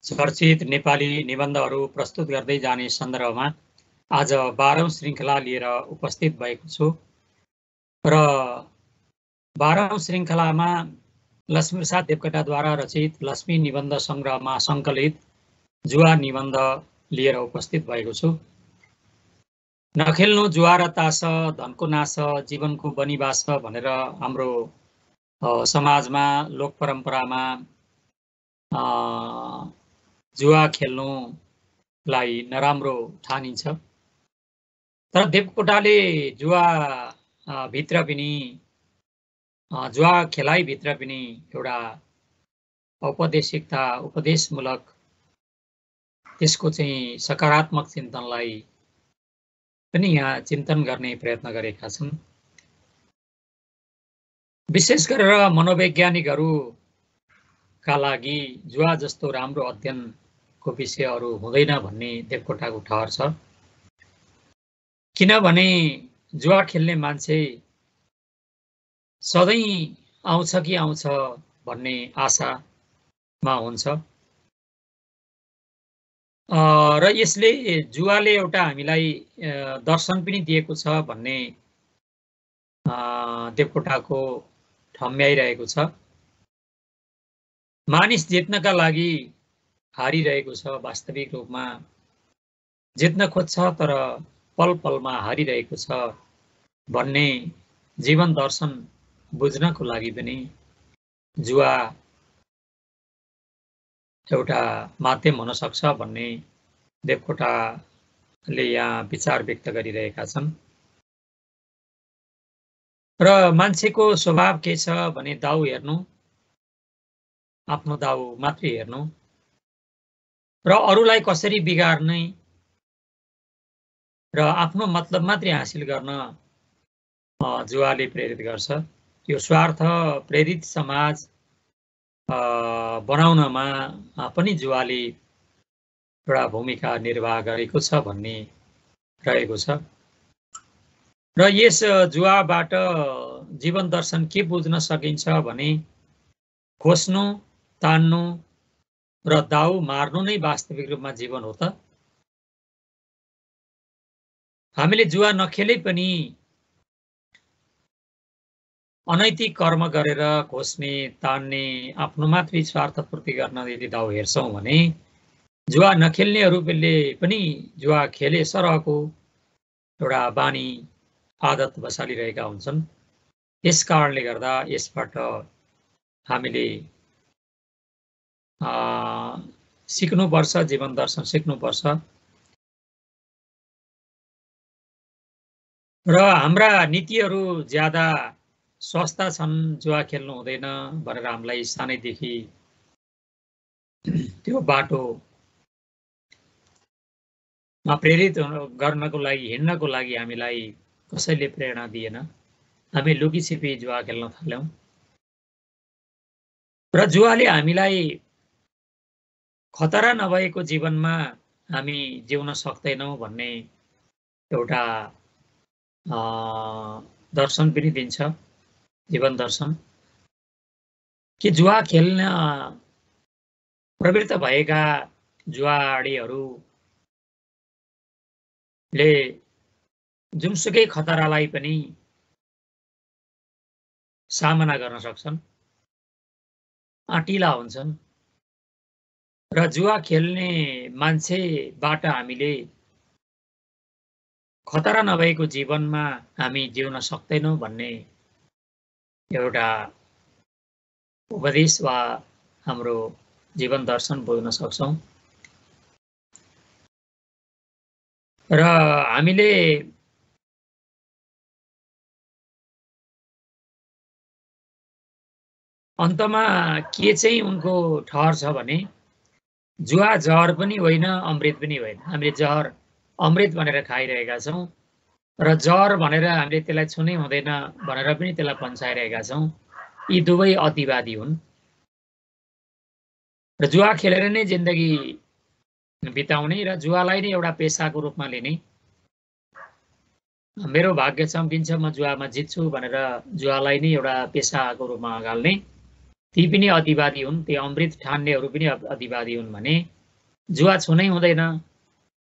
चर्चित नेपाली निबन्धहरू प्रस्तुत गर्दै जाने सन्दर्भमा आज 12औं श्रृङ्खला लिएर उपस्थित भएको छु र 12औं श्रृङ्खलामा लक्ष्मीप्रसाद देवकोटाद्वारा रचित लक्ष्मी निबन्ध संग्रहमा सङ्कलित जुवा निबन्ध लिएर उपस्थित भएको छु। नखेल्नु जुवा र तास धनको नाश जीवनको बनिबास भनेर हाम्रो समाजमा लोक परम्परामा जुवा खेल्नुलाई नराम्रो ठानिन्छ। तर देवकोटाले जुवा भित्र पनि जुवा खेलाइ भित्र पनि एउटा औपदेशिकता उपदेशमूलक त्यसको चाहिँ सकारात्मक चिन्तनलाई पनि यहाँ चिन्तन गर्ने प्रयत्न गरेका छन्। विशेष गरेर मनोवैज्ञानिकहरूका लागि जुवा जस्तो राम्रो अध्ययनको विषयहरू हुँदैन भन्ने देवकोटाको ठहर छ। किनभने जुवा खेल्ने मान्छे सधैँ आउँछ कि आउँछ भन्ने आशामा हुन्छ र यसले जुवाले एउटा हामीलाई दर्शन पनि दिएको छ भन्ने देवकोटाको ठम्ब्याइरहेको छ। मानिस जित्नका लागि हारिरहेको छ, वास्तविक रूपमा जित्न खोज्छ तर पल पलमा हारिरहेको छ भन्ने जीवन दर्शन बुझ्नको लागि पनि जुवा एउटा माध्यम हुन सक्छ भन्ने देवकोटाले यहाँ विचार व्यक्त गरिरहेका छन्। र मान्छेको स्वभाव के छ भने दाउ हेर्नु, आफ्नो दाउ मात्रै हेर्नु र अरूलाई कसरी बिगार्ने र आफ्नो मतलब मात्रै हासिल गर्न जुवाले प्रेरित गर्छ। यो स्वार्थ प्रेरित समाज बनाउनमा पनि जुवाले एउटा भूमिका निर्वाह गरेको छ भन्ने रहेको छ। र यस जुवाबाट जीवन दर्शन के बुझ्न सकिन्छ भने खोज्नु, तान्नु र दाउ मार्नु नै वास्तविक रूपमा जीवन हो त। हामीले जुवा नखेले पनि अनैतिक कर्म गरेर खोज्ने, तान्ने, आफ्नो मात्रै स्वार्थपूर्ति गर्न यदि दाउ हेर्छौँ भने जुवा नखेल्नेहरूले पनि जुवा खेले सरहको एउटा बानी आदत बसालिरहेका हुन्छन्। यस कारणले गर्दा यसबाट हामीले सिक्नुपर्छ, जीवन दर्शन सिक्नुपर्छ र हाम्रा नीतिहरू ज्यादा स्वस्थ छन्, जुवा खेल्नु हुँदैन भनेर हामीलाई सानैदेखि त्यो बाटोमा प्रेरित गर्नको लागि, हिँड्नको लागि हामीलाई कसैले प्रेरणा दिएन। हामी लुकीछिपी जुवा खेल्न थाल्यौं र जुवाले हामीलाई खतरा नभएको जीवनमा हामी जिउन सक्दैनौँ भन्ने एउटा दर्शन पनि दिन्छ, जीवन दर्शन। कि जुवा खेल्न प्रवृत्त भएका जुवाडीहरूले जुनसुकै खतरालाई पनि सामना गर्न सक्छन्, आँटिला हुन्छन् र जुवा खेल्ने मान्छेबाट हामीले खतरा नभएको जीवनमा हामी जिउन सक्दैनौँ भन्ने एउटा उपदेश वा हाम्रो जीवन दर्शन बुझ्न सक्छौँ। र हामीले अन्तमा के चाहिँ उनको ठहर छ भने जुवा जहर पनि होइन, अमृत पनि होइन। हामीले जहर अमृत भनेर खाइरहेका छौँ र जहर भनेर हामीले त्यसलाई छुनै हुँदैन भनेर पनि त्यसलाई पन्छाइरहेका छौँ। यी दुवै अतिवादी हुन् र जुवा खेलेर नै जिन्दगी बिताउने र जुवालाई नै एउटा पेसाको रूपमा लिने। मेरो भाग्य चम्किन्छ, म जुवामा जित्छु भनेर जुवालाई नै एउटा पेसाको रूपमा अगाल्ने ती पनि अतिवादी हुन्, ती अमृत ठान्नेहरू पनि अतिवादी हुन् भने जुवा छुनै हुँदैन,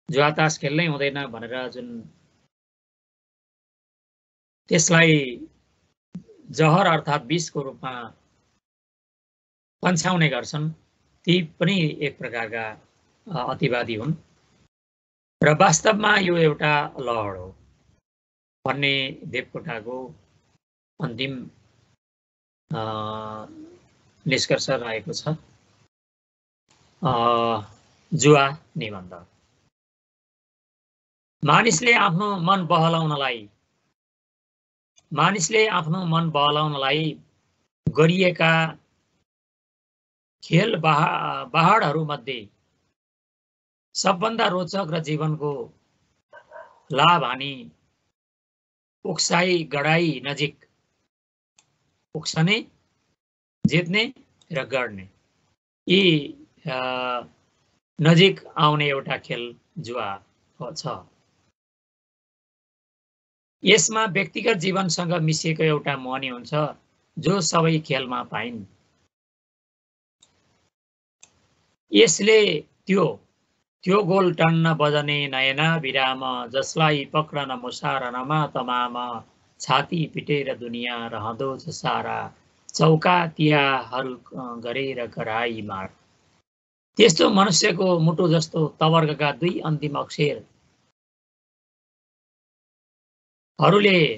जुवा तास खेल्नै हुँदैन भनेर जुन त्यसलाई जहर अर्थात् विषको रूपमा पन्छाउने गर्छन्, ती पनि एक प्रकारका अतिवादी हुन्। र वास्तवमा यो एउटा लहर हो भन्ने देवकोटाको अन्तिम निष्कर्ष रहेको छ। जुवा निबन्ध मानिसले आफ्नो मन बहलाउनलाई गरिएका खेल बहाडहरूमध्ये सबभन्दा रोचक र जीवनको लाभ हानि उक्साई गडाई नजिक उक्सने, जित्ने र गड्ने यी नजिक आउने एउटा खेल जुवा छ। यसमा व्यक्तिगत जीवनसँग मिसिएको एउटा मोहनी हुन्छ जो सबै खेलमा पाइन्। यसले त्यो गोल टन्न बजने नयना विराम, जसलाई पक्रन मुसारनमा तमाम, छाती पिटेर दुनियाँ रहँदो छ सारा, चौका तियाहरू गरेर गराई मार। त्यस्तो मनुष्यको मुटु जस्तो तवर्गका दुई अन्तिम अक्षरहरूले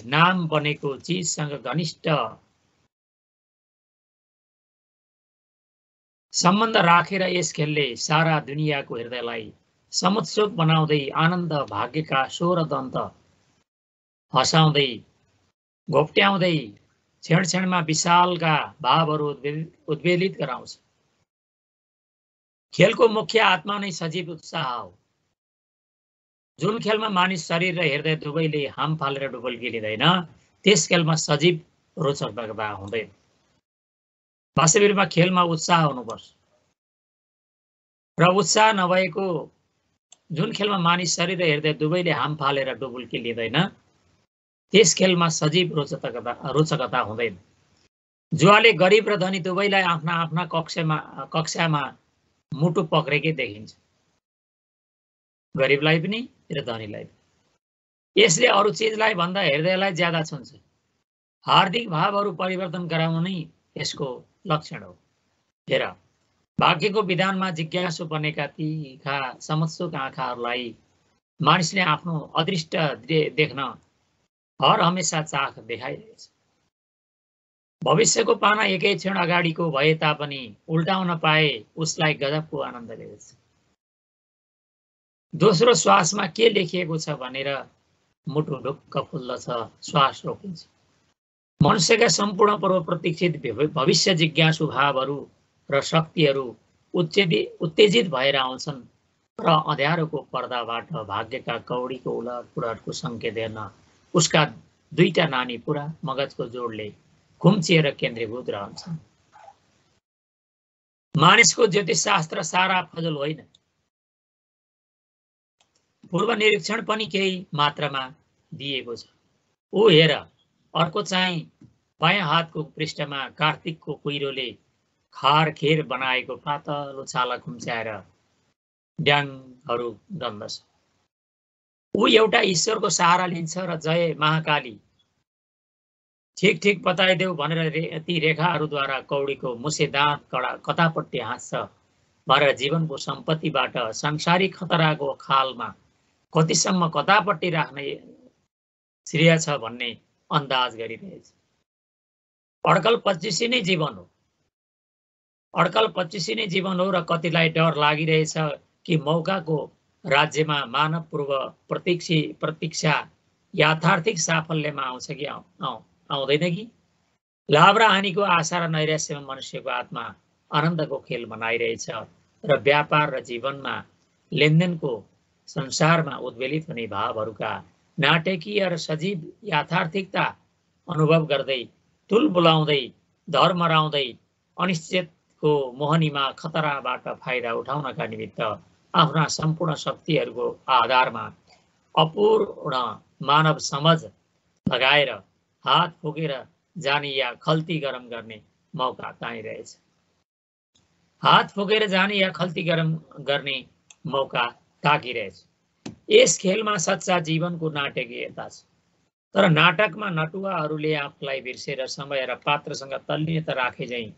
नाम बनेको चिजसँग घनिष्ठ सम्बन्ध राखेर यस खेलले सारा दुनियाँको हृदयलाई समुत्सुक बनाउँदै आनन्द भाग्यका स्वर दन्त हँसाउँदै घोप्ट्याउँदै क्षण विशालका भावहरू उद्वेलित गराउँछ। खेलको मुख्य आत्मा नै सजीव उत्साह हो। जुन खेलमा मानिस शरीर र हृदय दुवैले हाम फालेर डुबल्की लिँदैन त्यस खेलमा सजीव रोचकता हुँदैन। वास्तविकमा खेलमा उत्साह हुनुपर्छ र उत्साह नभएको जुन खेलमा मानिस शरीर र हृदय दुवैले हाम फालेर डुबल्की लिँदैन त्यस खेलमा सजीव रोचकता हुँदैन। जुवाले गरिब र धनी दुवैलाई आफ्ना आफ्ना कक्षामा मुटु पक्रेकै देखिन्छ, गरिबलाई पनि र धनीलाई पनि। यसले अरू चिजलाई भन्दा हृदयलाई ज्यादा छुन्छ। हार्दिक भावहरू परिवर्तन गराउनु नै यसको लक्षण हो। हेर, भाग्यको विधानमा जिज्ञासु बनेका तीखा समुत्सुक आँखाहरूलाई मानिसले आफ्नो अदृष्ट देख्न हर हमेसा चाख देखाइरहेछ। भविष्यको पाना एकै क्षण अगाडिको भए तापनि उल्टाउन पाए उसलाई गजबको आनन्द लिन्छ। दोस्रो श्वासमा के लेखिएको छ भनेर मुटु ढुक्क फुल्दछ, श्वास रोकिन्छ। मनुष्यका सम्पूर्ण पूर्व प्रतीक्षित भविष्य जिज्ञासु भावहरू र शक्तिहरू उत्तेजित भएर आउँछन् र अँध्यारोको पर्दाबाट भाग्यका कौडीको उलट पुलटको सङ्केत हेर्न उसका दुईटा नानी पुरा मगजको जोडले खुम्चिएर केन्द्रीभूत रहन्छन्। मानिसको ज्योतिषशास्त्र सारा फजुल होइन। पूर्व निरीक्षण पनि केही मात्रामा दिएको छ। ऊ हेर, अर्को चाहिँ बायाँ हातको पृष्ठमा कार्तिकको कुहिरोले खारखेर बनाएको पातलो छाला खुम्च्याएर ड्याङहरू गन्दछ। ऊ एउटा ईश्वरको सहारा लिन्छ र जय महाकाली ठिक बताइदेऊ भनेर ती रेखाहरूद्वारा कौडीको मुसे दाँत कतापट्टि हाँस्छ भनेर जीवनको सम्पत्तिबाट सांसारिक खतराको खालमा कतिसम्म कतापट्टि राख्ने श्रेय छ भन्ने अन्दाज गरिरहेछ। अड्कल 25 नै जीवन हो। अड्कल 25 नै जीवन हो र कतिलाई डर लागिरहेछ कि मौकाको राज्यमा मानव पूर्व प्रतीक्षा याथार्थिक साफल्यमा आउँछ कि आउँदैन कि। लाभ र हानिको आशा र नैराश्यमा मनुष्यको आत्मा आनन्दको खेल मनाइरहेछ र व्यापार र जीवनमा लेनदेनको संसारमा उद्वेलित हुने भावहरूका नाटकीय र सजीव याथार्थिकता अनुभव गर्दै तुल बुलाउँदै धर मराउँदै अनिश्चितको मोहनीमा खतराबाट फाइदा उठाउनका निमित्त आफ्ना सम्पूर्ण शक्तिहरूको आधारमा अपूर्ण मानव समझ लगाएर हात फुकेर जाने या खल्ती गरम गर्ने मौका तानिरहेछ। हात फुकेर जाने या खल्ती गर्ने मौका ताकिरहेछ। यस खेलमा सच्चा जीवनको नाटकीयता छ। तर नाटकमा नटुवाहरूले आफूलाई बिर्सेर समय र पात्रसँग तल्लीनता राखे झैं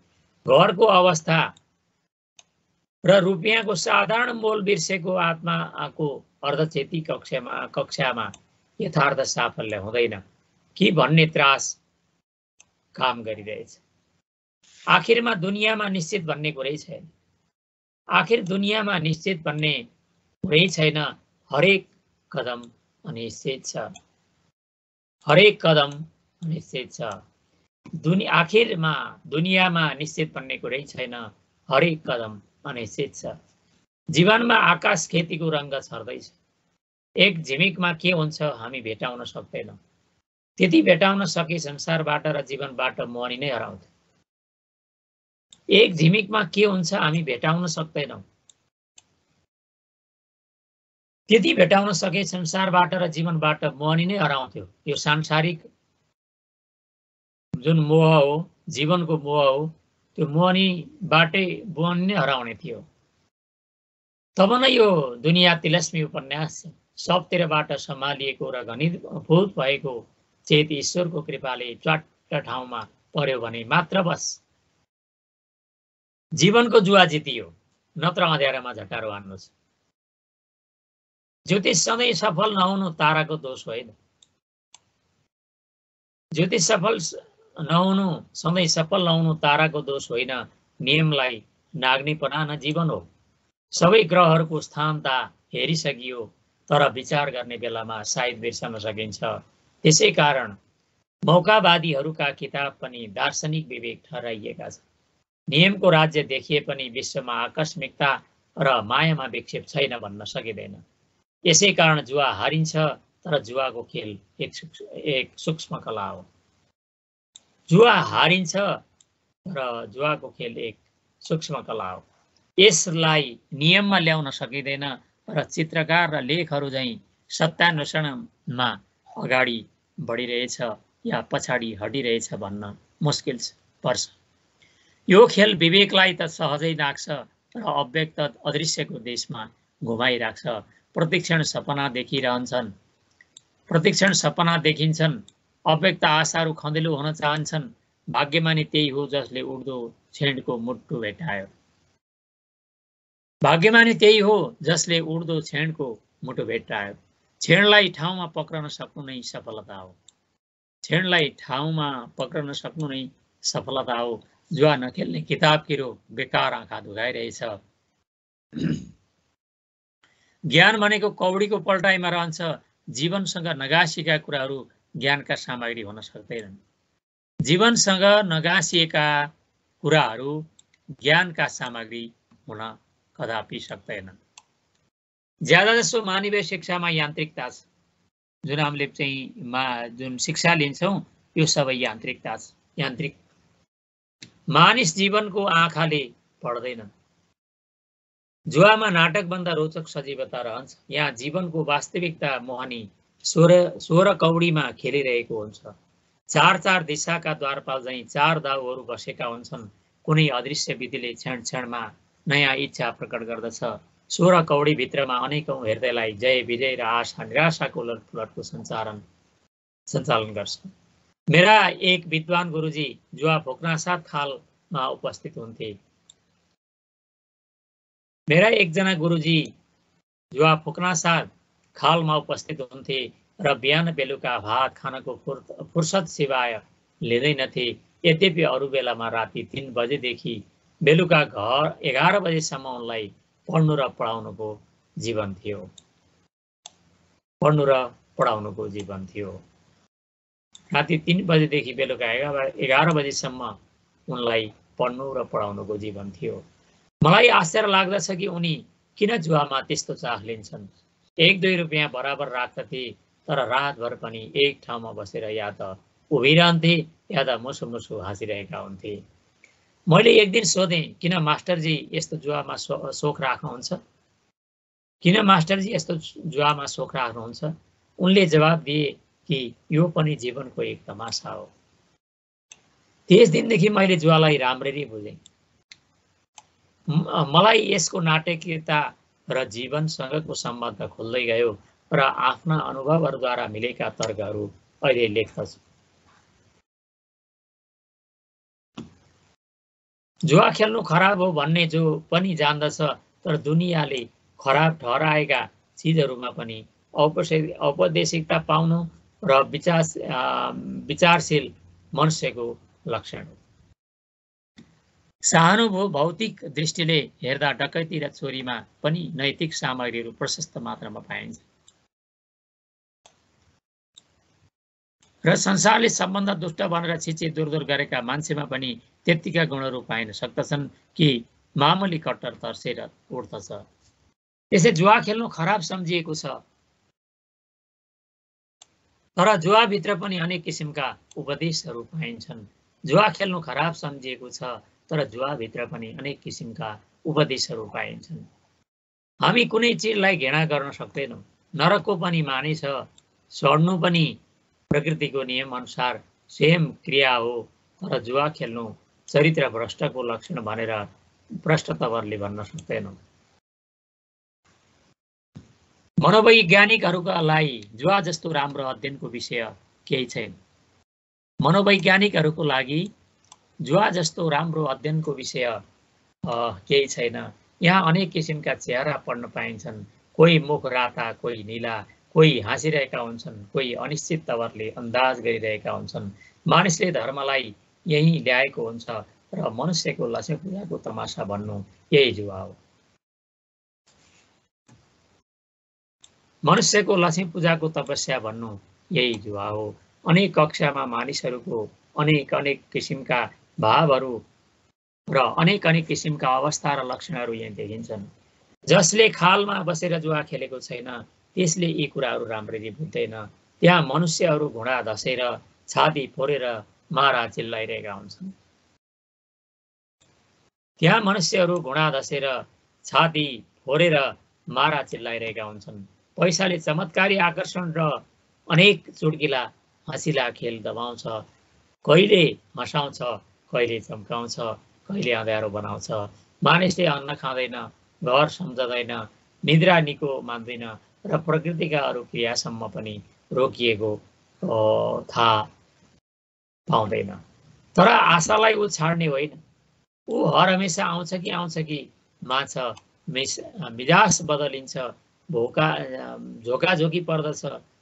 घरको अवस्था र रुपियाँको साधारण मोल बिर्सेको आत्माको अर्धचेती कक्षामा यथार्थ साफल्य हुँदैन कि भन्ने त्रास काम गरिरहेछ। आखिरमा दुनियाँमा निश्चित भन्ने कुरै छैन। आखिर दुनियाँमा निश्चित भन्ने कुरै छैन। हरेक कदम अनिश्चित छ। हरेक कदम अनिश्चित छ। आखिरमा दुनियाँमा निश्चित भन्ने कुरै छैन। हरेक कदम अनिश्चित छ। जीवनमा आकाश खेतीको रङ्ग छर्दैछ। एक झिमिकमा के हुन्छ हामी भेटाउन सक्दैनौँ। त्यति भेटाउन सके संसारबाट र जीवनबाट मोहनी नै हराउँथ्यो। एक झिमिकमा के हुन्छ हामी भेटाउन सक्दैनौँ। त्यति भेटाउन सके संसारबाट र जीवनबाट मोहनी नै हराउँथ्यो। यो सांसारिक जुन मोह हो, जीवनको मोह हो, त्यो मोहनीबाटै मोहनी नै हराउने थियो। तब नै यो दुनियाँ तिलस्मी उपन्यास छ। सबतिरबाट सम्हालिएको र घनीभूत भएको चेत ईश्वरको कृपाले च्वाट्ट ठाउँमा पर्यो भने मात्र बस जीवनको जुवा जितियो, नत्र अँध्यारोमा झटारो हान्नु छ। ज्योतिष सधैँ सफल नहुनु ताराको दोष होइन। ज्योतिष सफल नहुनु, सधैँ सफल नहुनु ताराको दोष होइन। नियमलाई नाग्ने पनाना जीवन हो। सबै ग्रहहरूको स्थानता हेरिसकियो, तर विचार गर्ने बेलामा सायद बिर्सन सकिन्छ। त्यसै कारण मौकावादीहरूका किताब पनि दार्शनिक विवेक ठहराइएका छन्। नियमको राज्य देखिए पनि विश्वमा आकस्मिकता र मायामा विक्षेप छैन भन्न सकिँदैन। यसै कारण जुवा हारिन्छ, तर जुवाको खेल एक सूक्ष्म कला हो। जुवा हारिन्छ र जुवाको खेल एक सूक्ष्म कला हो। यसलाई नियममा ल्याउन सकिँदैन र चित्रकार र लेखहरू झैं सत्यान्वेषणमा अगाडि बढिरहेछ या पछाडि हटिरहेछ भन्न मुस्किल पर्छ। यो खेल विवेकलाई त सहजै नाग्छ र अव्यक्त अदृश्यको देशमा घुमाइराख्छ। प्रतिक्षण सपना देखिरहन्छन्, प्रतिक्षण सपना देखिन्छन्। अव्यक्त आशाहरू खँदेलो हुन चाहन्छन्। भाग्यमानी त्यही हो जसले उड्दो छेडको मुटु भेटायो। भाग्यमानी त्यही हो जसले उड्दो छेडको मुटु भेटायो। छेडलाई ठाउँमा पक्रन सक्नु नै सफलता हो। छेडलाई ठाउँमा पक्रन सक्नु नै सफलता हो। जुवा नखेल्ने किताब किरो बेकार आँखा दुखाइरहेछ। ज्ञान भनेको कौडीको पल्टाइमा रहन्छ। जीवनसँग नगासिएका कुराहरू ज्ञानका सामग्री हुन सक्दैनन्। जीवनसँग नगासिएका कुराहरू ज्ञानका सामग्री हुन कदापि सक्दैनन्। ज्यादाजसो मानवीय शिक्षामा यान्त्रिकता छ। जुन हामीले चाहिँ जुन शिक्षा लिन्छौँ यो सबै यान्त्रिकता छ। यान्त्रिक मानिस जीवनको आँखाले पढ्दैनन्। जुवामा नाटकभन्दा रोचक सजीवता रहन्छ। यहाँ जीवनको वास्तविकता मोहनी 16 कौडीमा खेलिरहेको हुन्छ। चार दिशाका द्वारपाल झैं 4 दाउहरू बसेका हुन्छन्। कुनै अदृश्य विधिले क्षण क्षणमा नयाँ इच्छा प्रकट गर्दछ। 16 कौडी भित्रमा अनेकौं हृदयलाई जय विजय र आशा निराशाको उलटपुलटको सञ्चालन गर्छ। मेरा एक विद्वान गुरुजी जुवा भोक्नासाथ खालमा उपस्थित हुन्थे। मेरा एकजना गुरुजी जुवा फुक्नासाथ खालमा उपस्थित हुन्थे र बिहान बेलुका भात खानको फुर्सद सिवाय लिँदैनथे। यद्यपि अरू बेलामा राति 3 बजेदेखि बेलुका 11 बजेसम्म उनलाई पढ्नु र पढाउनुको जीवन थियो। पढ्नु र पढाउनुको जीवन थियो। राति 3 बजेदेखि बेलुका 11 बजेसम्म उनलाई पढ्नु र पढाउनुको जीवन थियो। मलाई आश्चर्य लाग्दछ कि उनी किन जुवामा त्यस्तो चाख लिन्छन्। 1-2 रुपियाँ बराबर राख्दथे, तर रातभर पनि एक ठाउँमा बसेर या त उभिरहन्थे या त मुसु मुसु हाँसिरहेका हुन्थे। मैले एक दिन सोधेँ, किन मास्टरजी यस्तो जुवामा सोख राख्नुहुन्छ? किन मास्टरजी यस्तो जुवामा सोख राख्नुहुन्छ? उनले जवाब दिए कि यो पनि जीवनको एक तमासा हो। त्यस दिनदेखि मैले जुवालाई राम्ररी बुझेँ। मलाई यसको नाटकीयता र जीवनसँगको सम्बन्ध खुल्दै गयो र आफ्ना अनुभवहरूद्वारा मिलेका तर्कहरू अहिले लेख्दछु। जुवा खेल्नु खराब हो भन्ने जो पनि जान्दछ, तर दुनियाँले खराब ठहराएका चिजहरूमा पनि औपदेशिकता पाउनु र विचारशील मनुष्यको लक्षण हो। सहानुभूति भौतिक दृष्टिले हेर्दा डकैती र चोरीमा पनि नैतिक सामग्रीहरू प्रशस्त मात्रामा पाइन्छ र संसारले सम्बन्ध दुष्ट बनेर छिचे दुर्दुर गरेका मान्छेमा पनि त्यत्तिका गुणहरू पाइन सक्दछन् कि मामुली कट्टर तर्सेर उठ्दछ। त्यसै जुवा खेल्नु खराब सम्झिएको छ, तर जुवाभित्र पनि अनेक किसिमका उपदेशहरू पाइन्छन्। जुवा खेल्नु खराब सम्झिएको छ, तर जुवाभित्र पनि अनेक किसिमका उपदेशहरू पाइन्छन्। हामी कुनै चिजलाई घृणा गर्न सक्दैनौँ। नरकको पनि माने छ, सड्नु पनि प्रकृतिको नियम अनुसार स्वयं क्रिया हो, तर जुवा खेल्नु चरित्र भ्रष्टको लक्षण भनेर भ्रष्टतवरले भन्न सक्दैनौँ। मनोवैज्ञानिकहरूका लागि जुवा जस्तो राम्रो अध्ययनको विषय केही छैन। मनोवैज्ञानिकहरूको लागि जुवा जस्तो राम्रो अध्ययनको विषय केही छैन। यहाँ अनेक किसिमका चेहरा पढ्न पाइन्छन्। कोही मुख राता, कोही नीला, कोही हाँसिरहेका हुन्छन्, कोही अनिश्चित तवरले अन्दाज गरिरहेका हुन्छन्। मानिसले धर्मलाई यही ल्याएको हुन्छ र मनुष्यको लक्ष्मी पूजाको तमासा भन्नु यही जुवा हो। मनुष्यको लक्ष्मी पूजाको तपस्या भन्नु यही जुवा हो। अनेक कक्षामा मानिसहरूको अनेक किसिमका भावहरू र अनेक किसिमका अवस्था र लक्षणहरू यहाँ देखिन्छन्। जसले खालमा बसेर जुवा खेलेको छैन, त्यसले यी कुराहरू राम्ररी बुझ्दैन। त्यहाँ मनुष्यहरू घुँडा धसेर, छाती फोरेर, मारा चिल्लाइरहेका हुन्छन्। त्यहाँ मनुष्यहरू घुँडा धसेर, छाती फोरेर, मारा चिल्लाइरहेका हुन्छन्। पैसाले चमत्कारी आकर्षण र अनेक चुड्किला हँसिला खेल दबाउँछ। कहिले हँसाउँछ, कहिले चम्काउँछ, कहिले अँध्यारो बनाउँछ। मानिसले अन्न खाँदैन, घर सम्झँदैन, निद्रा निको मान्दैन र प्रकृतिका अरू क्रियासम्म पनि रोकिएको थाहा पाउँदैन। तर आशालाई ऊ छाड्ने होइन। ऊ हर हमेसा आउँछ कि माछ, मिजाज बदलिन्छ, झोकाझोकी पर्दछ,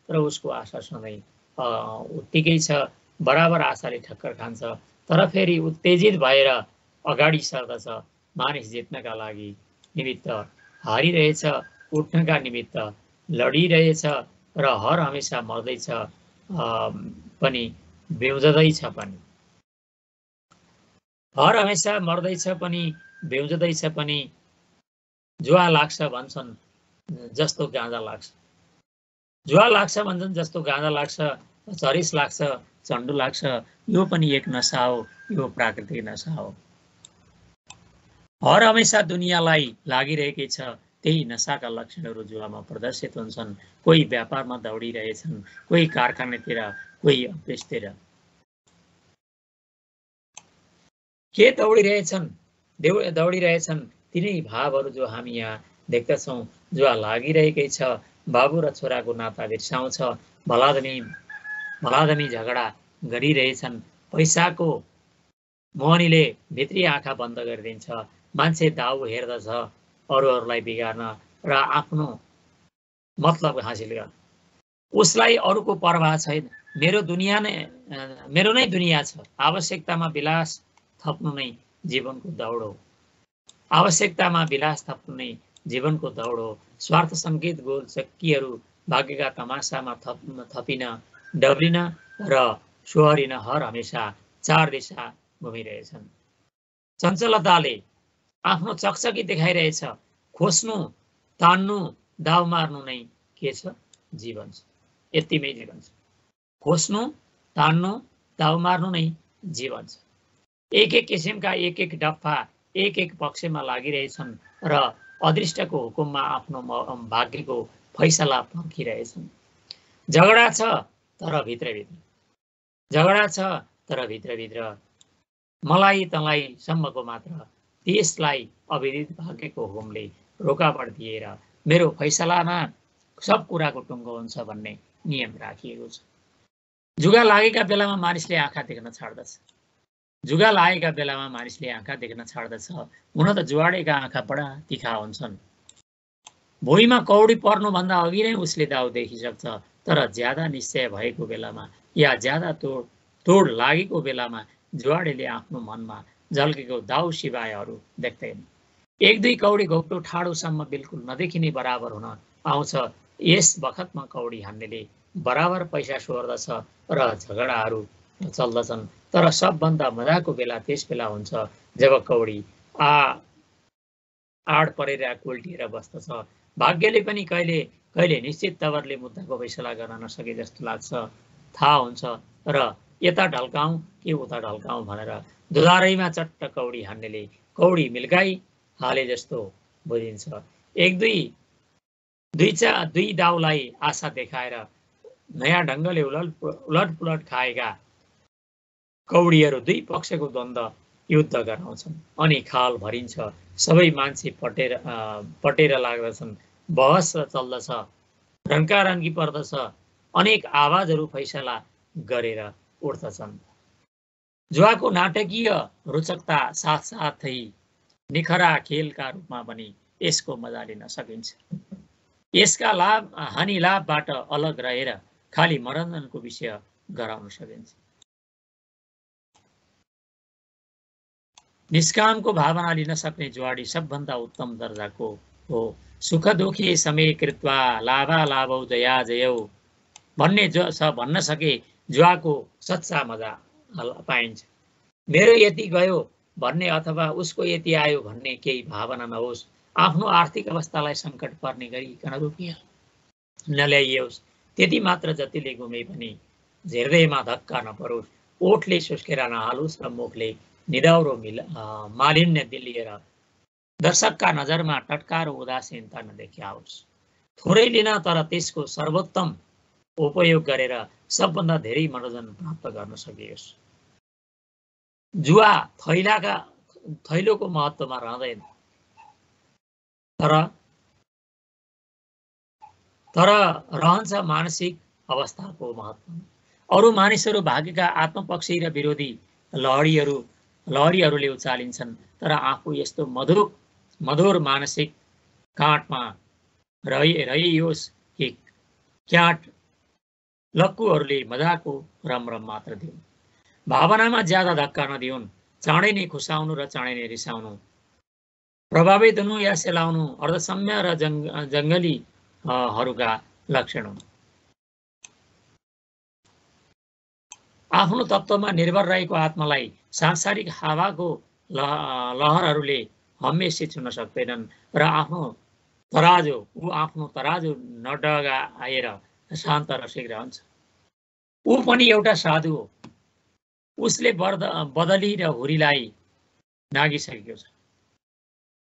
तर उसको आशा सधैँ उत्तिकै छ। बराबर आशाले ठक्कर खान्छ, तर फेरि उत्तेजित भएर अगाडि सर्दछ। मानिस जित्नका लागि निमित्त हारिरहेछ, उठ्नका निमित्त लडिरहेछ र हर हमेसा मर्दैछ पनि, बेउजदैछ पनि। हर हमेसा मर्दैछ पनि, बेउजदैछ पनि। जुवा लाग्छ भन्छन् जस्तो गाँजा लाग्छ। जुवा लाग्छ भन्छन् जस्तो गाँजा लाग्छ, चरिस लाग्छ, चण्डु लाग्छ। यो पनि एक नशा हो, यो प्राकृतिक नशा हो। हर हमेसा दुनियाँलाई लागिरहेकै छ। त्यही नशाका लक्षणहरू जुवामा प्रदर्शित हुन्छन्। कोही व्यापारमा दौडिरहेछन्, कोही कारखानातिर, कोही अफिसतिर। के दौडिरहेछन् तिनै भावहरू जो हामी यहाँ देख्दछौँ। जुवा लागिरहेकै छ। बाबु र छोराको नाता बिर्साउँछ। भलादमी झगडा गरिरहेछन्। पैसाको मोहनीले भित्री आँखा बन्द गरिदिन्छ। मान्छे दाउ हेर्दछ अरूहरूलाई बिगार्न र आफ्नो मतलब हासिल गर्न। उसलाई अरूको परवाह छैन। मेरो नै दुनिया छ। आवश्यकतामा विलास थप्नु नै जीवनको दौड हो। आवश्यकतामा विलास थप्नु नै जीवनको दौड हो। स्वार्थ सङ्केत गोल चक्कीहरू भाग्यका तमासामा थपिन, डब्लिन र सोहरिन हर हमेसा चार दिशा घुमिरहेछन्। चञ्चलताले आफ्नो चकचकी देखाइरहेछ। खोज्नु, तान्नु, दाउ मार्नु नै के छ? जीवन छ। यतिमै जीवन छ। खोज्नु, तान्नु, दाउ मार्नु नै जीवन छ। एक किसिमका एक डफ्फा एक पक्षमा लागिरहेछन् र अदृष्टको हुकुममा आफ्नो भाग्यको फैसला पर्खिरहेछन्। झगडा छ तर भित्रभित्र मलाई तँलाई सम्मको मात्र त्यसलाई अविदित भाग्यको हुकुमले रोकावट दिएर मेरो फैसलामा सब कुराको टुङ्गो हुन्छ भन्ने नियम राखिएको छ। जुगा लागेका बेलामा मानिसले आँखा देख्न छाड्दछ। जुगा लागेका बेलामा मानिसले आँखा देख्न छाड्दछ। हुन त जुवाडेका आँखा बडा तिखा हुन्छन्। भुइँमा कौडी पर्नुभन्दा अघि नै उसले दाउ देखिसक्छ, तर ज्यादा निश्चय भएको बेलामा या ज्यादा तोड लागेको बेलामा जुवाडेले आफ्नो मनमा झल्केको दाउ सिवाय अरू देख्दैन। एक दुई कौडी घोप्टो ठाडोसम्म बिल्कुल नदेखिने बराबर हुन आउँछ। यस बखतमा कौडी हान्नेले बराबर पैसा सोर्दछ र झगडाहरू चल्दछन्। तर सबभन्दा मजाको बेला त्यस बेला हुन्छ जब कौडी आड परेर कुल्टिएर बस्दछ। भाग्यले पनि कहिले कहिले निश्चित तवरले मुद्दाको फैसला गर्न नसके जस्तो लाग्छ। थाहा हुन्छ र यता ढल्काउँ कि उता ढल्काउँ भनेर दुधारैमा चट्ट कौडी हान्नेले कौडी मिल्काई हाले जस्तो बुझिन्छ। एक दुई दाउलाई आशा देखाएर नयाँ ढङ्गले उलट पुलट खाएका कौडीहरू दुई पक्षको द्वन्द्व युद्ध गराउँछन् अनि खाल भरिन्छ। सबै मान्छे पटेर लाग्दछन्। बहस चल्दछ, रन्कारन्की पर्दछ। अनेक आवाजहरू फैसला गरेर उठ्दछन्। जुवाको नाटकीय रोचकता साथसाथै निखरा खेलका रूपमा पनि यसको मजा लिन सकिन्छ। यसका हानि लाभबाट अलग रहेर खाली मनोरञ्जनको विषय गराउन सकिन्छ। निष्कामको भावना लिन सक्ने जुवाडी सबभन्दा उत्तम दर्जाको हो। सुख दुखी समय कृत्वा लाभा लाभौ जया जयौ भन्न सके जुवाको सच्चा मजा पाइन्छ। मेरो यति गयो भन्ने अथवा उसको यति आयो भन्ने केही भावना नहोस्। आफ्नो आर्थिक अवस्थालाई सङ्कट पर्ने गरिकन रुपियाँ नल्याइयोस्। त्यति मात्र जतिले घुमे पनि हृदयमा धक्का नपरोस्। ओठले सुस्केर नहालोस् र मुखले निदाउरो मालिन्य दिलिएर दर्शकका नजरमा टटकार उदासीनता नदेखियोस्। थोरै लिन तर त्यसको सर्वोत्तम उपयोग गरेर सबभन्दा धेरै मनोरञ्जन प्राप्त गर्न सकियोस्। जुवा थैलोको महत्त्वमा रहँदैन, तर रहन्छ मानसिक अवस्थाको महत्त्व। अरू मानिसहरू भाग्यका आत्मपक्षी र विरोधी लहरीहरूले उचालिन्छन्, तर आफू यस्तो मधुर मानसिक काँटमा रहियोस् कि क्याट लक्कुहरूले मजाको रमरम मात्र दिउन्। भावनामा ज्यादा धक्का नदिउन्। चाँडै नै खुसाउनु र चाँडै नै रिसाउनु, प्रभावित हुनु या सेलाउनु अर्धसम्य र जङ्गलीहरूका लक्षण हुन्। आफ्नो तत्त्वमा निर्भर रहेको आत्मालाई सांसारिक हावाको लहरहरूले हमेशा छुन सक्दैनन् र आफ्नो तराजु नडगाएर शान्त रसिक रहन्छ। ऊ पनि एउटा साधु हो। उसले बदली र हुरीलाई नागिसकेको छ।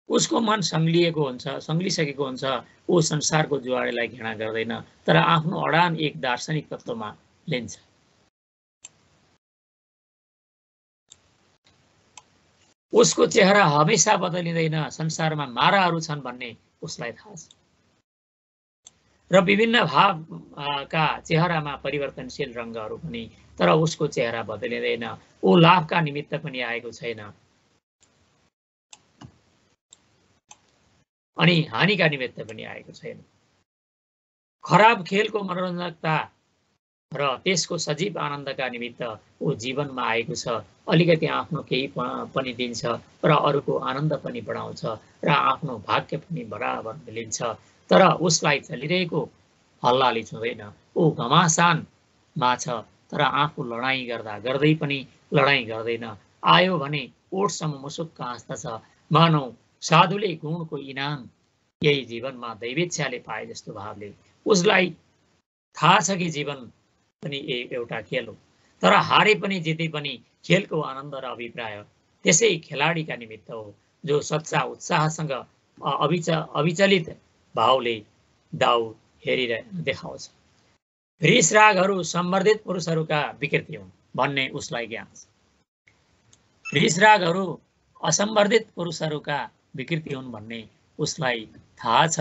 उसको मन सङ्लिसकेको हुन्छ। ऊ संसारको जुवाडेलाई घृणा गर्दैन, तर आफ्नो अडान एक दार्शनिक तत्त्वमा लिन्छ। उसको चेहरा हमेशा बदलिँदैन। संसारमा माराहरू छन् भन्ने उसलाई थाहा छ र विभिन्न भावका चेहरामा परिवर्तनशील रङ्गहरू पनि, तर उसको चेहरा बदलिँदैन। ऊ लाभका निमित्त पनि आएको छैन अनि हानिका निमित्त पनि आएको छैन। खराब खेलको मनोरञ्जकता र त्यसको सजीव आनन्दका निमित्त ऊ जीवनमा आएको छ। अलिकति आफ्नो केही पनि दिन्छ र अरूको आनन्द पनि बढाउँछ र आफ्नो भाग्य पनि बराबर मिलिन्छ, तर उसलाई चलिरहेको हल्लाले छुँदैन। ऊ घमासानमा छ, तर आफू लडाईँ गर्दै पनि लडाईँ गर्दैन। आयो भने ओठसम्म मुसुक्क हाँस्दछ, मानौ साधुले गुणको इनाम यही जीवनमा दैवेच्छाले पाए जस्तो भावले। उसलाई थाहा छ कि जीवन पनि एउटा खेल हो, तर हारे पनि जिते पनि खेलको आनन्द र अभिप्राय त्यसै खेलाडीका निमित्त हो, जो सच्चा उत्साहसँग अविचलित भावले दाउ हेरेर देखाउँछ। रिस रागहरू सम्वर्धित पुरुषहरूका विकृति हुन् भन्ने उसलाई ज्ञान छ। रिसरागहरू असम्बर्धित पुरुषहरूका विकृति हुन् भन्ने उसलाई थाहा छ,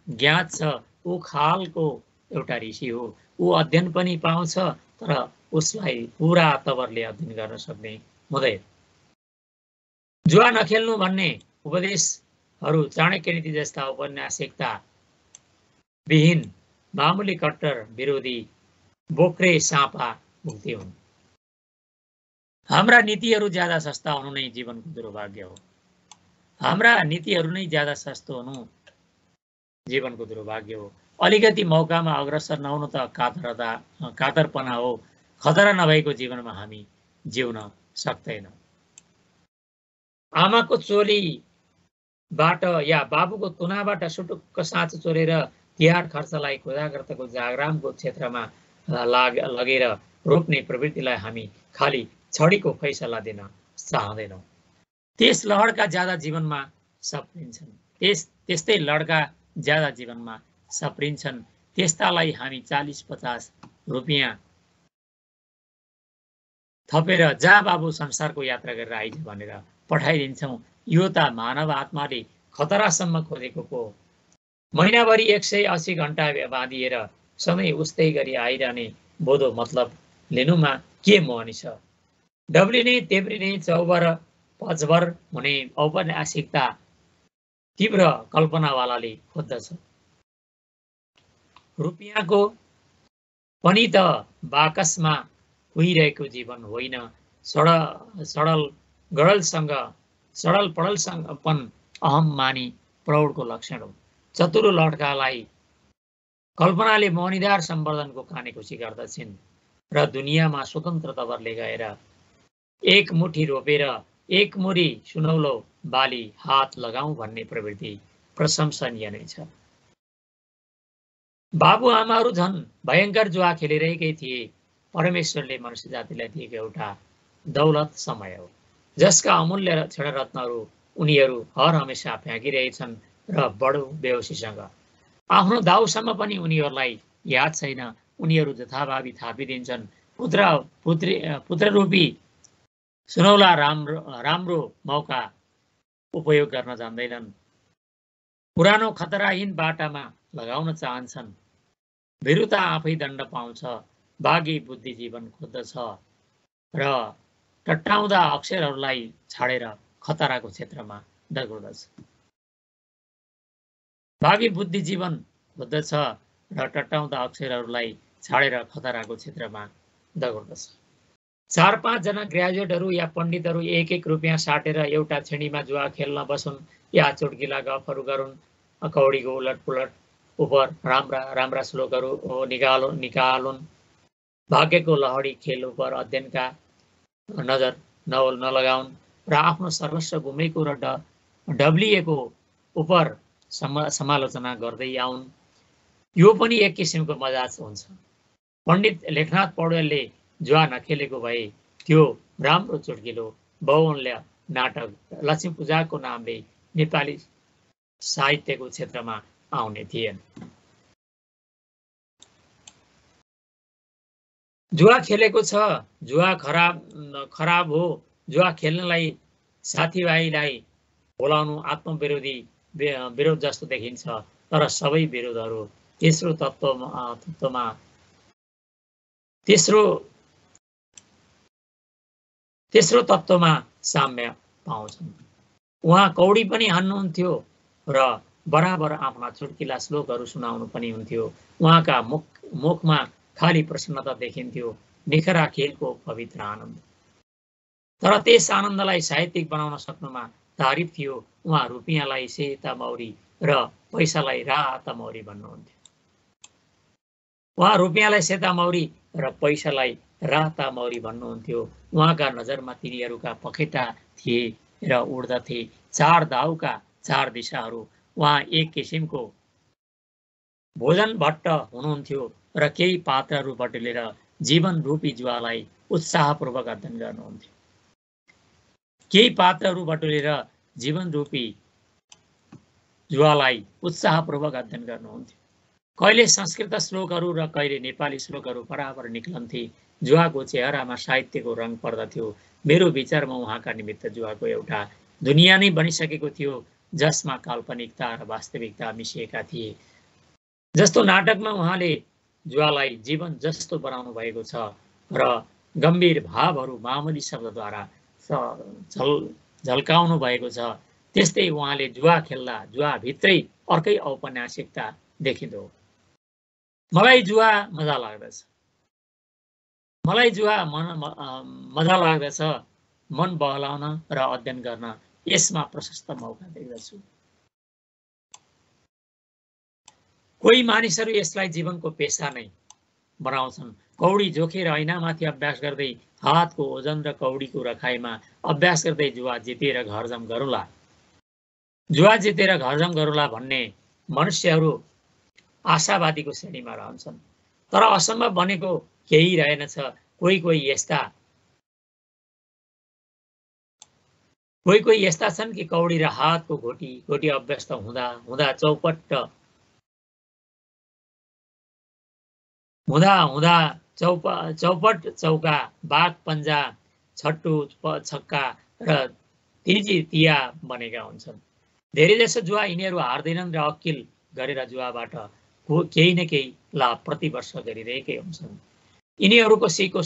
ज्ञात छ। ऊ खालको एउटा ऋषि हो। ऊ अध्ययन पनि पाउँछ, तर उसलाई पुरा तवरले अध्ययन गर्न सक्ने हुँदैन। जुवा नखेल्नु भन्ने उपदेशहरू चाणक्य नीति जस्ता औपन्यासिकता विहीन मामुली कट्टर विरोधी बोक्रे सापा मुक्ति हुन्। हाम्रा नीतिहरू ज्यादा सस्ता हुनु नै जीवनको दुर्भाग्य हो। हाम्रा नीतिहरू नै ज्यादा सस्तो हुनु जीवनको दुर्भाग्य हो। अलिकति मौकामा अग्रसर नहुनु त कातरपना हो। खतरा नभएको जीवनमा हामी जिउन सक्दैनौँ। आमाको चोलीबाट या बाबुको तुनाबाट सुटुक्क साँचो चोरेर तिहार खर्चलाई कोजाग्रतको जागरामको क्षेत्रमा लगेर रोप्ने प्रवृत्तिलाई हामी खाली छडीको फैसला दिन चाहँदैनौँ। त्यस लहरका ज्यादा जीवनमा सप्रिन्छन्। त्यस्तै लड्का ज्यादा जीवनमा सप्रिन्छन्। त्यस्तालाई हामी 40-50 रुपियाँ थपेर जा बाबु संसारको यात्रा गरेर आइज भनेर पठाइदिन्छौँ। यो त मानव आत्माले खतरासम्म खोजेको पो। महिनाभरि 180 घण्टा बाँधिएर सधैँ उस्तै गरी आइरहने बोधो मतलब लिनुमा के मोहनी छ। डब्लिने तेब्रिने चौबर पचबर हुने औपन्यासिकता तीव्र कल्पनावालाले खोज्दछ। रुपियाँको पनि त बाकसमा कुहिरहेको जीवन होइन। सडल पडलसँगपन अहम मानी प्रौढको लक्षण हो। चतुरो लड्कालाई कल्पनाले मोहनीदार सम्वर्धनको खानेखुसी गर्दछिन् र दुनियाँमा स्वतन्त्र तवरले गएर एक मुठी रोपेर एक मुरी सुनौलो बाली हात लगाऊ भन्ने प्रवृत्ति प्रशंसनीय नै छ। बाबुआमाहरू झन् भयङ्कर जुवा खेलिरहेकै थिए। परमेश्वरले मनुष्य जातिलाई दिएको एउटा दौलत समय हो, जसका अमूल्य क्षणरत्नहरू उनीहरू हर हमेसा फ्याँकिरहेछन् र बडो बेहोसीसँग। आफ्नो दाउसम्म पनि उनीहरूलाई याद छैन। उनीहरू जथाभावी थापिदिन्छन्। पुत्ररूपी सुनौला राम्रो मौका उपयोग गर्न जान्दैनन्। पुरानो खतराहीन बाटामा लगाउन चाहन्छन्। भिरुता आफै दण्ड पाउँछ। बागी बुद्धि जीवन खोज्दछ र टट्टाउँदा अक्षरहरूलाई छाडेर खतराको क्षेत्रमा दगुर्दछ। बागी बुद्धि जीवन खोज्दछ र टट्टाउँदा अक्षरहरूलाई छाडेर खतराको क्षेत्रमा दगुर्दछ। 4-5 जना ग्रेजुएटहरू या पण्डितहरू 1-1 रुपियाँ साटेर एउटा छेडीमा जुवा खेल्न बसुन् या चुटकिला गफहरू गरून्। कौडीको उलटपुलट उपर राम्रा श्लोकहरू निकालुन्। भाग्यको लहडी खेल उपर अध्ययनका नजर नलगाउन् र आफ्नो सर्वस्व गुमेको र डब्लिएको उपर समालोचना गर्दै आउन्। यो पनि एक किसिमको मजाक हुन्छ। पण्डित लेखनाथ पौड्यालले जुवा नखेलेको भए त्यो राम्रो चुटकिलो बहुमूल्य नाटक लक्ष्मी पूजाको नामले नेपाली साहित्यको क्षेत्रमा आउने थिएन। जुवा खेलेको छ, जुवा खराब हो। जुवा खेल्नलाई साथीभाइलाई बोलाउनु विरोध जस्तो देखिन्छ, तर सबै विरोधहरू तेस्रो तत्त्वमा साम्य पाउँछन्। उहाँ कौडी पनि हान्नुहुन्थ्यो र बराबर आफ्ना चुटकिला श्लोकहरू सुनाउनु पनि हुन्थ्यो। उहाँका मुखमा खाली प्रसन्नता देखिन्थ्यो, निखरा खेलको पवित्र आनन्द। तर त्यस आनन्दलाई साहित्यिक बनाउन सक्नुमा तारिफ थियो। उहाँ रुपियाँलाई सेता मौरी र पैसालाई राता मौरी भन्नुहुन्थ्यो। उहाँ रुपियाँलाई सेता मौरी र पैसालाई राता मौरी भन्नुहुन्थ्यो। उहाँका नजरमा तिनीहरूका पखेटा थिए र उड्दथे। 4 दाउका 4 दिशाहरू। उहाँ एक किसिमको भोजन भट्ट हुनुहुन्थ्यो र केही पात्रहरू बटुलेर जीवन रूपी जुवालाई उत्साहपूर्वक अध्ययन गर्नुहुन्थ्यो। केही पात्रहरू बटुलेर जीवन रूपी जुवालाई उत्साहपूर्वक अध्ययन गर्नुहुन्थ्यो। कहिले संस्कृत श्लोकहरू र कहिले नेपाली श्लोकहरू बराबर निक्लन्थे। जुवाको चेहरामा साहित्यको रङ पर्दथ्यो। मेरो विचारमा उहाँका निमित्त जुवाको एउटा दुनियाँ नै बनिसकेको थियो, जसमा काल्पनिकता र वास्तविकता मिसिएका थिए। जस्तो नाटकमा उहाँले जुवालाई जीवन जस्तो बनाउनु भएको छ र गम्भीर भावहरू मामुली शब्दद्वारा झल्काउनु भएको छ, त्यस्तै उहाँले जुवा खेल्दा जुवाभित्रै अर्कै औपन्यासिकता देखिँदो। मलाई जुवा मजा लाग्दछ, मजा लाग्दछ मन बहलाउन र अध्ययन गर्न यसमा प्रशस्त मौका देख्दछु। कोही मानिसहरू यसलाई जीवनको पेशा नै बनाउँछन्। कौडी जोखेर ऐनामाथि अभ्यास गर्दै, हातको ओजन र कौडीको रखाइमा अभ्यास गर्दै जुवा जितेर घरजम गरौँला भन्ने मनुष्यहरू आशावादीको श्रेणीमा रहन्छन्। तर असम्भव बनेको केही रहेनछ। कोही यस्ता छन् कि कौडी र हातको घोटी अभ्यस्त हुँदा चौपट चौका, बाघ पन्जा, छट्टु छक्का र तिया बनेका हुन्छन्। धेरैजसो जुवा यिनीहरू हार्दैनन् र अकिल गरेर जुवाबाट केही न केही लाभ प्रतिवर्ष गरिरहेकै हुन्छन्। यिनीहरूको सिको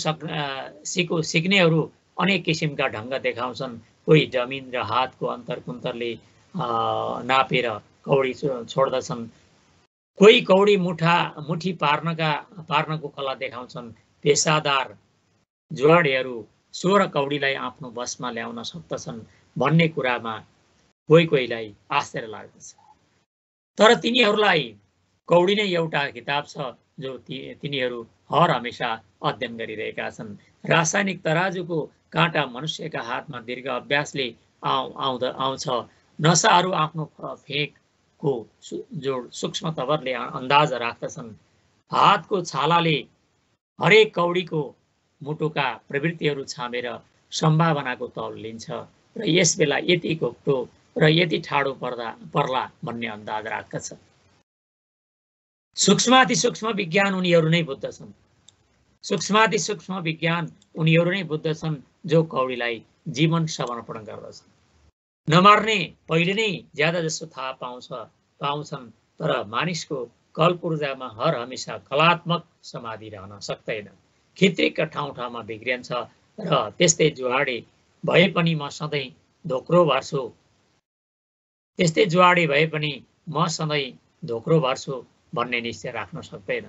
सिक्नेहरू अनेक किसिमका ढङ्ग देखाउँछन्। कोही जमिन र हातको अन्तरकुन्तरले नापेर कौडी छोड्दछन्। कोही कौडी मुठी पार्नको कला देखाउँछन्। पेसादार जुवाडेहरू 16 कौडीलाई आफ्नो बसमा ल्याउन सक्दछन् भन्ने कुरामा कोहीलाई आश्चर्य लाग्दछ। तर तिनीहरूलाई कौडी नै एउटा किताब छ जो तिनीहरू हर हमेशा अध्ययन गरिरहेका छन्। रासायनिक तराजुको काँटा मनुष्यका हातमा दीर्घ अभ्यासले आउँछ। नसाहरू आफ्नो फेकको जोड सूक्ष्म तवरले अन्दाज राख्दछन्। हातको छालाले हरेक कौडीको मुटुका प्रवृत्तिहरू छामेर सम्भावनाको तौल लिन्छ र यस बेला यति घोप्टो र यति ठाडो पर्ला भन्ने अन्दाज राख्दछ। सूक्ष्माति सूक्ष्म विज्ञान उनीहरू नै बुझ्दछन् जो कौडीलाई जीवन समर्पण गर्दछन्। नमार्ने पहिले नै ज्यादा जसो थाहा पाउँछन्, तर मानिसको कल्पूर्जामा हर हमेशा कलात्मक समाधि रहन सक्दैन। खित्रिक ठाउँमा बिग्रिन्छ र त्यस्तै जुवाडे भए पनि म सधैँ धोक्रो भर्छु भन्ने निश्चय राख्न सक्दैन।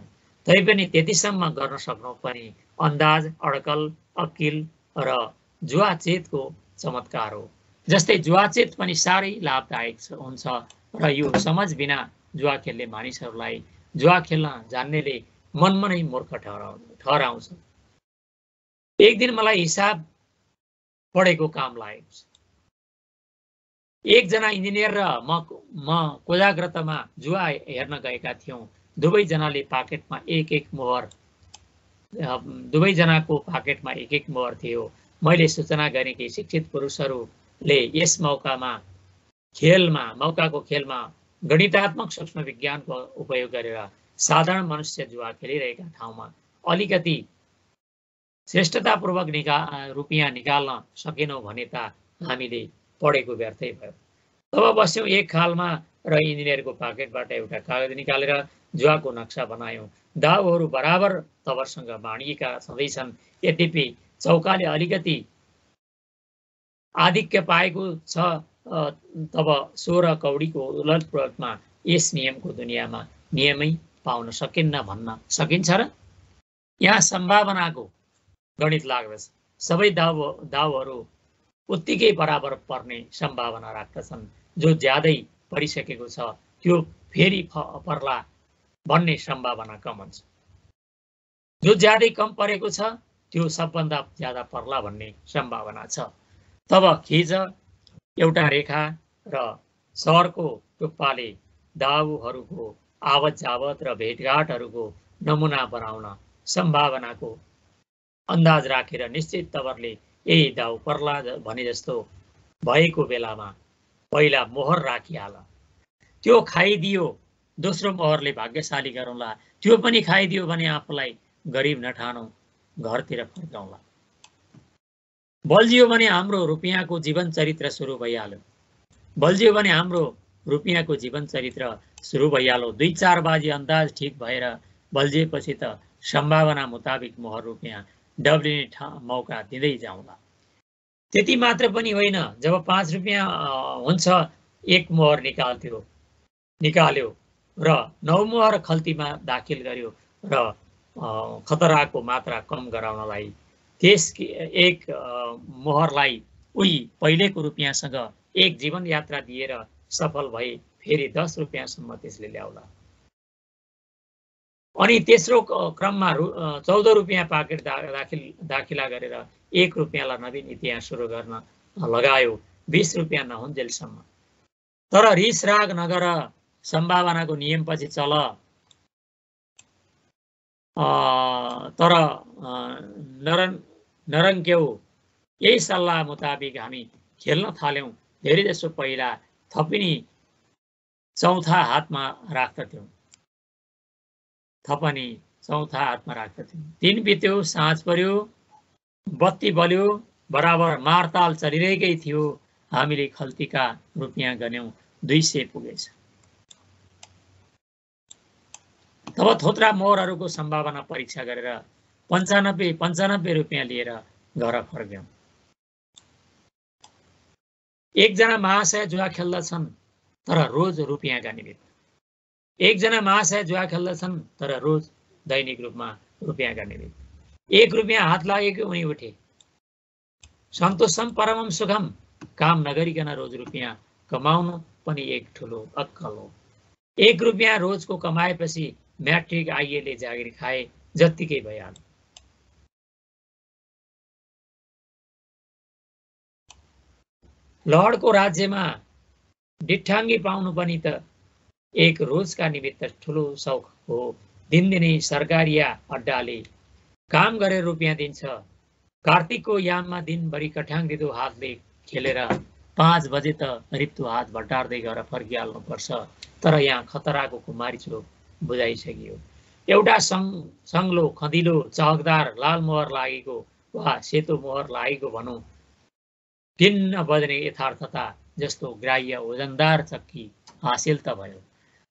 तैपनि त्यतिसम्म गर्न सक्नु पनि अन्दाज, अड्कल, अकिल र जुवाचेतको चमत्कार हो। जस्तै जुवाचेत पनि साह्रै लाभदायक हुन्छ र यो समझ बिना जुवा खेल्ने मानिसहरूलाई जुवा खेल्न जान्नेले मनमा नै मूर्ख ठहराउँछ। एक दिन मलाई हिसाब पढेको काम लागेको छ। एकजना इन्जिनियर र म कोजाग्रतमा जुवा हेर्न गएका थियौँ। दुवैजनाको पाकेटमा एक एक मोहर थियो। मैले सूचना गरेँ कि शिक्षित पुरुषहरूले यस मौकाको खेलमा गणितात्मक सूक्ष्म विज्ञानको उपयोग गरेर साधारण मनुष्य जुवा खेलिरहेका ठाउँमा अलिकति श्रेष्ठतापूर्वक रुपियाँ निकाल्न सकेनौँ भने त हामीले पढेको व्यर्थै भयो। तब बस्यौँ एक खालमा र इन्जिनियरको पाकेटबाट एउटा कागज निकालेर जुवाको नक्सा बनायौँ। दाउहरू बराबर तवरसँग बाँडिएका छँदैछन्। यद्यपि चौकाले अलिकति आधिक्य पाएको छ। तब 16 कौडीको उलट प्रयोगमा यस नियमको दुनियाँमा नियमै पाउन सकिन्न भन्न सकिन्छ र? यहाँ सम्भावनाको गणित लाग्दछ। सबै दाउहरू उत्तिकै बराबर पर्ने सम्भावना राख्दछन्। जो ज्यादै परिसकेको छ त्यो फेरि पर्ला भन्ने सम्भावना कम हुन्छ। जो ज्यादै कम परेको छ त्यो सबभन्दा ज्यादा पर्ला भन्ने सम्भावना छ। तब खिच एउटा रेखा र सहरको टुप्पाले दाउहरूको आवत जावत र भेटघाटहरूको नमुना बनाउन सम्भावनाको अन्दाज राखेर निश्चित तवरले यही दाउ पर्ला भने जस्तो भएको बेलामा पहिला मोहर राखिहाल। त्यो खाइदियो, दोस्रो मोहरले भाग्यशाली गरौँला। त्यो पनि खाइदियो भने आफूलाई गरिब नठानौ। घरतिर फर्काउँला। बल्झियो भने हाम्रो रुपियाँको जीवन चरित्र सुरु भइहाल्यो। बल्झियो भने हाम्रो रुपियाँको जीवन चरित्र सुरु भइहाल्यो। 2-4 बाजी अन्दाज ठिक भएर बल्झिएपछि त सम्भावना मुताबिक मोहर रुपियाँ डब्लिने मौका दिँदै जाउँला। त्यति मात्र पनि होइन, जब 5 रुपियाँ हुन्छ 1 मोहर निकाल्यो र 9 मोहर खल्तीमा दाखिल गर्यो र खतराको मात्रा कम गराउनलाई त्यस एक मोहरलाई उही पहिलेको रुपियाँसँग एक जीवन यात्रा दिएर सफल भए फेरि 10 रुपियाँसम्म त्यसले ल्याउला। अनि तेस्रो क्रममा 14 रुपियाँ पाकेट दाखिला गरेर 1 रुपियाँलाई नवीन इतिहास सुरु गर्न लगायो 20 रुपियाँ नहुन्जेलसम्म। तर रिस राग नगर, सम्भावनाको नियमपछि चल। तर नरङ्क्यौ। यही सल्लाह मुताबिक हामी खेल्न थाल्यौं। धेरै जसो पहिला थपिनी चौथा हातमा राख्दथ्यौं। 3 बित्यो, साँझ पर्यो, बत्ती बल्यो, बराबर मारताल चलिरहेकै थियो। हामीले खल्तीका रुपियाँ गन्यौं, 200 पुगेछ। तब थोत्रा मोहरहरूको सम्भावना परीक्षा गरेर 95 रुपियाँ लिएर घर फर्क्यौं। एकजना महाशय जुवा खेल्दछन् तर रोज रुपियाँका निमित्त। एकजना महाशय जुवा खेल्दछन् तर रोज दैनिक रूपमा रुपियाँका निमित्त। 1 रुपियाँ हात लागेको उनी उठे। सन्तोषम परमम सुखम। काम नगरिकन रोज रुपियाँ कमाउनु पनि एक ठुलो अक्कल हो। 1 रुपियाँ रोजको कमाएपछि म्याट्रिक आइएले जागिर खाए जत्तिकै भइहाल्यो। लहडको राज्यमा डिट्ठाङ्गी पाउनु पनि त एक रोजका निमित्त ठुलो सौख हो। दिनदिनै सरकारिया अड्डाले काम गरेर रुपियाँ दिन्छ। कार्तिकको याममा दिनभरि कठाङ्ग्रिदो हातले खेलेर 5 बजे त रित्तो हात भट्टार्दै घर फर्किहाल्नुपर्छ। तर यहाँ खतराको कुमारी चोक बुझाइसकियो। एउटा सङ्लो, खदिलो, चहकदार लाल मोहर लागेको वा सेतो मोहर लागेको भनौँ, टिन्न बज्ने यथार्थता जस्तो ग्राह्य ओजनदार चक्की हासिल त भयो।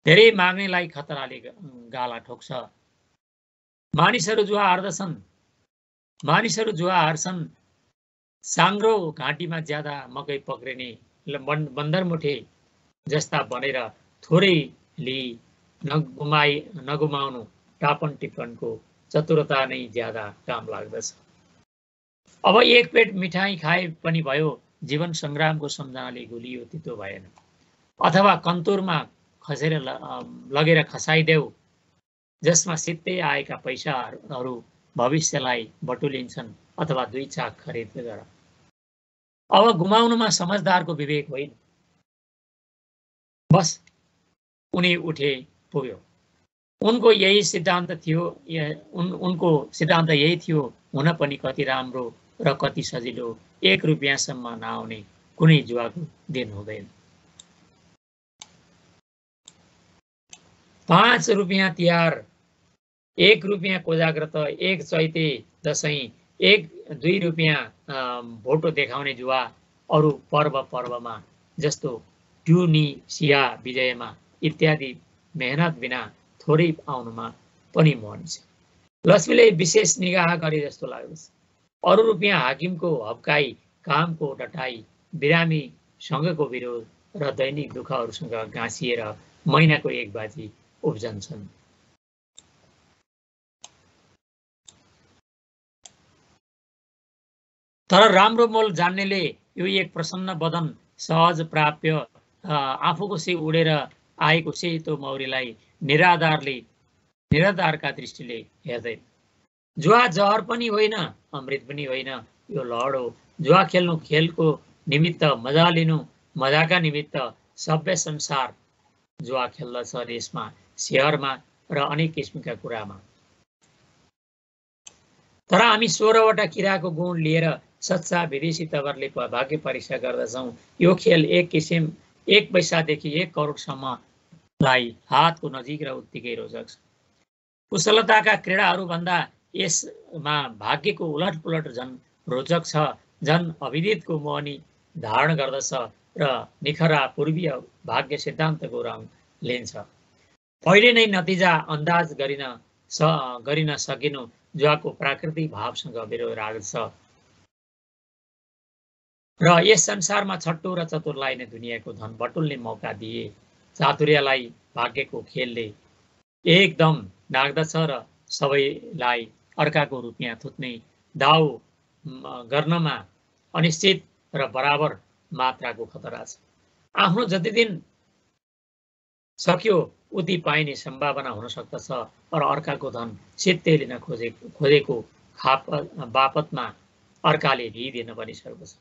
धेरै माग्नेलाई खतराले गाला ठोक्छ। मानिसहरू जुवा हार्छन्। साङ्ग्रो घाँटीमा ज्यादा मकै पक्रिने बन्दरमुठे जस्ता बनेर थोरै लिई नगुमाउनु टापन टिप्पणको चतुरता नै ज्यादा काम लाग्दछ। अब 1 पेट मिठाई खाए पनि भयो, जीवन सङ्ग्रामको सम्झनाले गुलियो तितो भएन। अथवा कन्तुरमा खसेर लगेर खसाइदेऊ, जसमा सित्तै आएका पैसाहरू भविष्यलाई बटुलिन्छन्, अथवा 2 चाक खरिद गर। अब गुमाउनुमा समझदारको विवेक होइन। बस उनी उठे पुग्यो। उनको सिद्धान्त यही थियो, हुन पनि कति राम्रो र कति सजिलो। 1 रुपियाँसम्म नआउने कुनै जुवाको दिन हुँदैन। 5 रुपियाँ तिहार, 1 रुपियाँ कोजाग्रत, 1 चैते दसैँ, 1-2 रुपियाँ भोटो देखाउने जुवा, अरू पर्वमा जस्तो ट्युनिसिया विजयमा इत्यादि मेहनत बिना थोरै आउनुमा पनि मन छ। लक्ष्मीले विशेष निगाह गरे जस्तो लाग्दछ। अरू रुपियाँ हाकिमको हप्काई, कामको डटाई, बिरामीसँगको विरोध र दैनिक दुःखहरूसँग गाँसिएर महिनाको 1 बाजी उब्जन्छन्। तर राम्रो मोल जान्नेले यो एक प्रसन्न बदन, सहज प्राप्य, आफूको से उडेर आएको सेतो मौरीलाई निराधारका दृष्टिले हेर्दैन। जुवा जहर पनि होइन, अमृत पनि होइन, यो लहड हो। जुवा खेल्नु खेलको निमित्त, मजा लिनु मजाका निमित्त। सभ्य संसार जुवा खेल्दछ, देशमा, शहरमा र अनेक किसिमका कुरामा। तर हामी 16वटा किराको गुण लिएर सच्चा विदेशी तवरले भाग्य परीक्षा गर्दछौँ। यो खेल 1 पैसादेखि 1 करोडसम्मलाई हातको नजिक र उत्तिकै रोचक छ। कुशलताका क्रीडाहरू भन्दा यसमा भाग्यको उलटपुलट झन् रोचक छ, झन् अविदितको मोहनी धारण गर्दछ र निखरा पूर्वीय भाग्य सिद्धान्तको रङ लिन्छ। पहिले नै नतिजा अन्दाज गरिन सकिनु जुवाको प्राकृतिक भावसँग विरोध राख्दछ र यस संसारमा छट्टु र चतुरलाई नै दुनियाँको धन बटुल्ने मौका दिए। चातुर्यलाई भाग्यको खेलले एकदम नाग्दछ र सबैलाई अर्काको रुपियाँ थुत्ने दाउ गर्नमा अनिश्चित र बराबर मात्राको खतरा छ। आफ्नो जति दिन सक्यो उति पाइने सम्भावना हुन सक्दछ र अर्काको धन सित्तै लिन खोजेको बापतमा अर्काले लिइदिन पनि सक्दछ।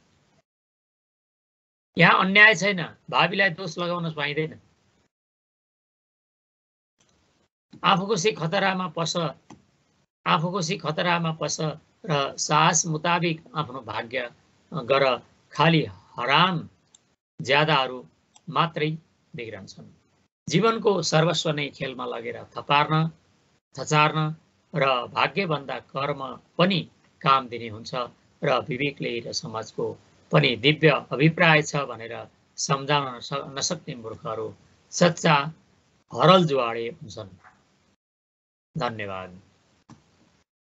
यहाँ अन्याय छैन, भावीलाई दोष लगाउन पाइँदैन। आफूको सिक खतरामा पस र साहस मुताबिक आफ्नो भाग्य गर, खाली हराम ज्यादाहरू मात्रै बिग्रन्छन्। जीवनको सर्वस्व नै खेलमा लगेर थचार्न र भाग्यभन्दा कर्म पनि काम दिने हुन्छ र विवेकले र समाजको पनि दिव्य अभिप्राय छ भनेर सम्झाउन नसक्ने मूर्खहरू सच्चा हरल जुवाडे हुन्छन्। धन्यवाद।